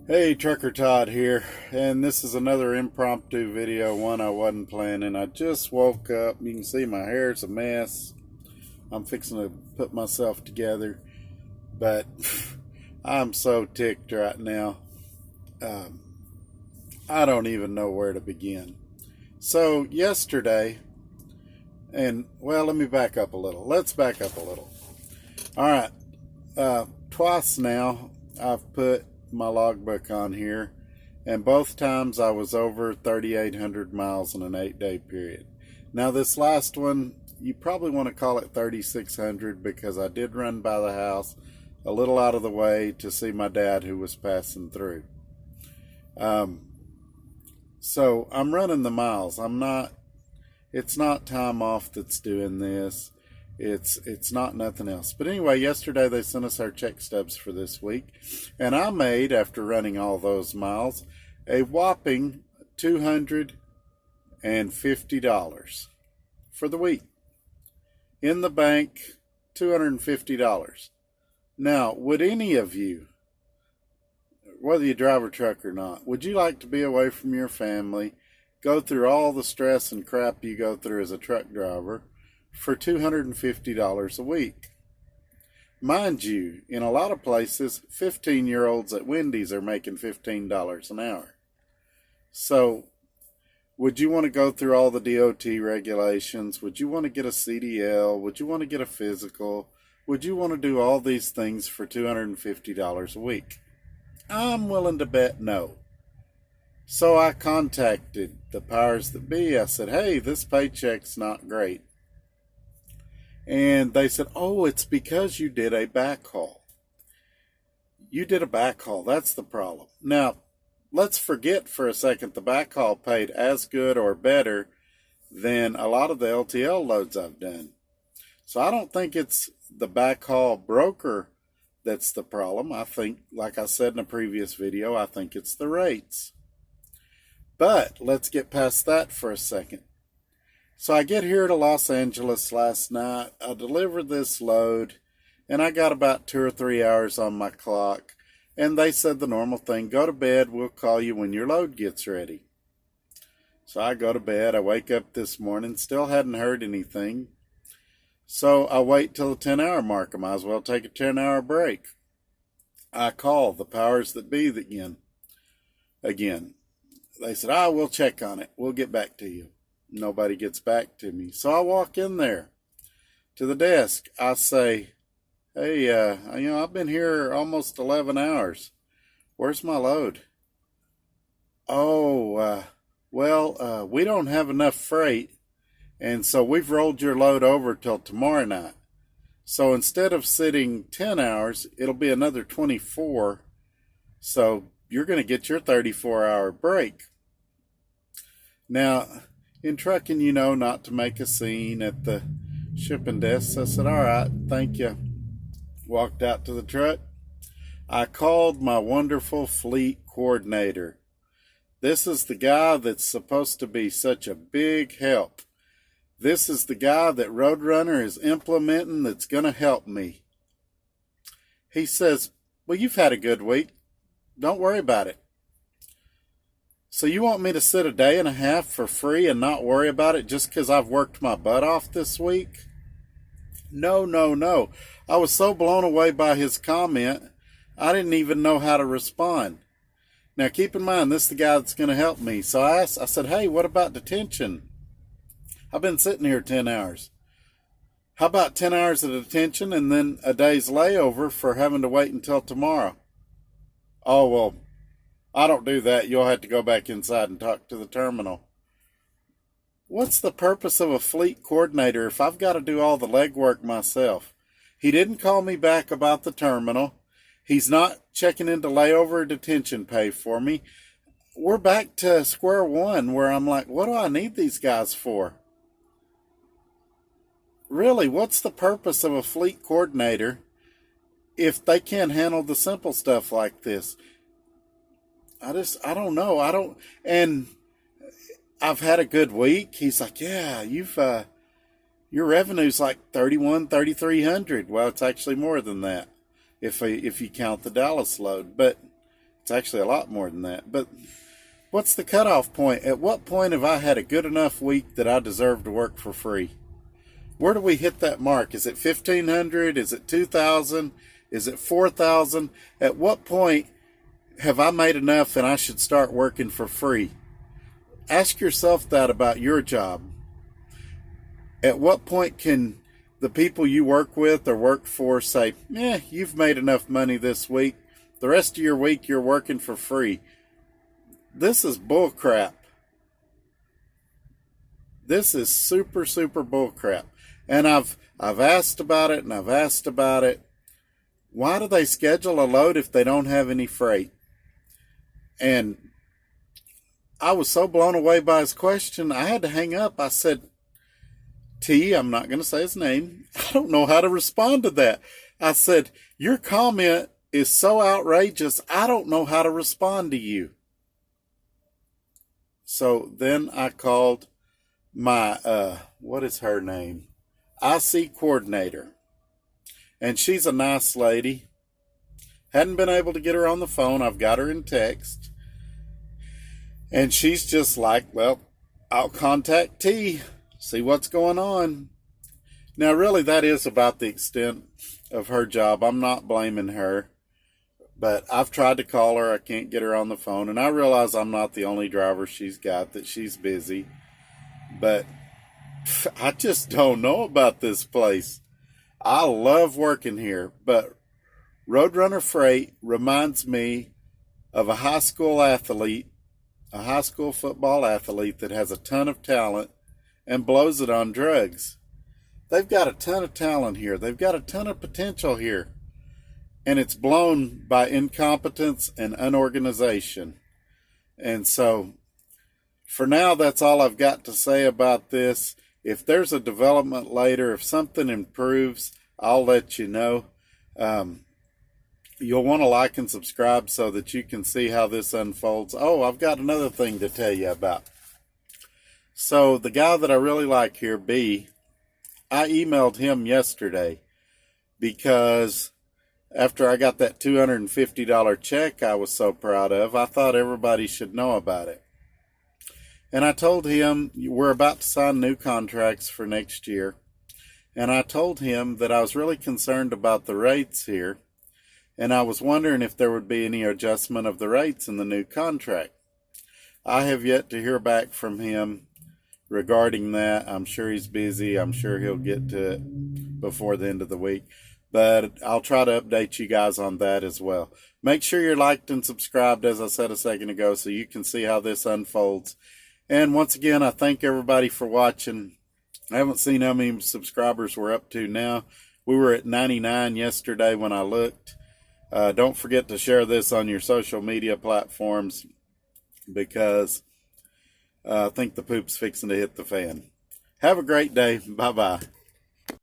Hey, Trucker Todd here, and this is another impromptu video, one I wasn't planning. I just woke up. You can see my hair's a mess. I'm fixing to put myself together, but I'm so ticked right now. Um, I don't even know where to begin. So, yesterday, and well, let me back up a little. Let's back up a little. All right, twice now I've put my logbook on here, and both times I was over 3,800 miles in an 8-day period. Now, this last one, you probably want to call it 3,600 because I did run by the house a little out of the way to see my dad who was passing through. So I'm running the miles. It's not time off that's doing this. It's not nothing else. But anyway, yesterday they sent us our check stubs for this week, and I made, after running all those miles, a whopping $250 for the week. In the bank, $250. Now, would any of you, whether you drive a truck or not, would you like to be away from your family, go through all the stress and crap you go through as a truck driver, for $250 a week? Mind you, in a lot of places, 15-year-olds at Wendy's are making $15 an hour. So, would you want to go through all the DOT regulations? Would you want to get a CDL? Would you want to get a physical? Would you want to do all these things for $250 a week? I'm willing to bet no. So I contacted the powers that be. I said, hey, this paycheck's not great. And they said, oh, it's because you did a backhaul. You did a backhaul. That's the problem. Now, let's forget for a second the backhaul paid as good or better than a lot of the LTL loads I've done. So I don't think it's the backhaul broker that's the problem. I think, like I said in a previous video, I think it's the rates. But let's get past that for a second. So I get here to Los Angeles last night. I delivered this load, and I got about 2 or 3 hours on my clock. And they said the normal thing, go to bed, we'll call you when your load gets ready. So I go to bed. I wake up this morning, still hadn't heard anything. So I wait till the 10-hour mark. I might as well take a 10-hour break. I call the powers that be again. They said, we'll check on it. We'll get back to you. Nobody gets back to me. So I walk in there to the desk. I say, hey, I've been here almost 11 hours. Where's my load? Oh, we don't have enough freight, and so we've rolled your load over till tomorrow night. So instead of sitting 10 hours, it'll be another 24. So you're going to get your 34-hour break. Now, in trucking, not to make a scene at the shipping desk. So I said, all right, thank you. Walked out to the truck. I called my wonderful fleet coordinator. This is the guy that's supposed to be such a big help. This is the guy that Roadrunner is implementing that's going to help me. He says, well, you've had a good week. Don't worry about it. So you want me to sit a day and a half for free and not worry about it just because I've worked my butt off this week? No. I was so blown away by his comment, I didn't even know how to respond. Now keep in mind, this is the guy that's going to help me. So I said, hey, what about detention? I've been sitting here 10 hours. How about 10 hours of detention and then a day's layover for having to wait until tomorrow? Oh, well, I don't do that. You'll have to go back inside and talk to the terminal. What's the purpose of a fleet coordinator if I've got to do all the legwork myself? He didn't call me back about the terminal. He's not checking into layover detention pay for me. We're back to square one where I'm like, what do I need these guys for? Really, what's the purpose of a fleet coordinator if they can't handle the simple stuff like this? I don't know. And I've had a good week. He's like, yeah, your revenue's like 3,300. Well, it's actually more than that if you count the Dallas load. But It's actually a lot more than that. But what's the cutoff point? At what point have I had a good enough week that I deserve to work for free? Where do we hit that mark? Is it 1,500? Is it 2,000? Is it 4,000? At what point have I made enough and I should start working for free? Ask yourself that about your job. At what point can the people you work with or work for say, you've made enough money this week. The rest of your week you're working for free. This is bull crap. This is super, super bull crap. And I've asked about it and I've asked about it. Why do they schedule a load if they don't have any freight? And I was so blown away by his question, I had to hang up. I said, T, I'm not going to say his name. I don't know how to respond to that. I said, your comment is so outrageous, I don't know how to respond to you. So then I called my, what is her name? IC coordinator. And she's a nice lady. Hadn't been able to get her on the phone. I've got her in text. And she's just like, well, I'll contact T, see what's going on. Now, really, that is about the extent of her job. I'm not blaming her. But I've tried to call her. I can't get her on the phone. And I realize I'm not the only driver she's got, that she's busy. But I just don't know about this place. I love working here. But Roadrunner Freight reminds me of a high school athlete, a high school football athlete that has a ton of talent and blows it on drugs. They've got a ton of talent here. They've got a ton of potential here. And it's blown by incompetence and unorganization. And so, for now, that's all I've got to say about this. If there's a development later, if something improves, I'll let you know. You'll want to like and subscribe so that you can see how this unfolds. Oh, I've got another thing to tell you about. So, the guy that I really like here, B, I emailed him yesterday because after I got that $250 check I was so proud of, I thought everybody should know about it. And I told him we're about to sign new contracts for next year. And I told him that I was really concerned about the rates here. And I was wondering if there would be any adjustment of the rates in the new contract. I have yet to hear back from him regarding that. I'm sure he's busy. I'm sure he'll get to it before the end of the week. But I'll try to update you guys on that as well. Make sure you're liked and subscribed, as I said a second ago, so you can see how this unfolds. And once again, I thank everybody for watching. I haven't seen how many subscribers we're up to now. We were at 99 yesterday when I looked. Don't forget to share this on your social media platforms because I think the poop's fixing to hit the fan. Have a great day. Bye-bye.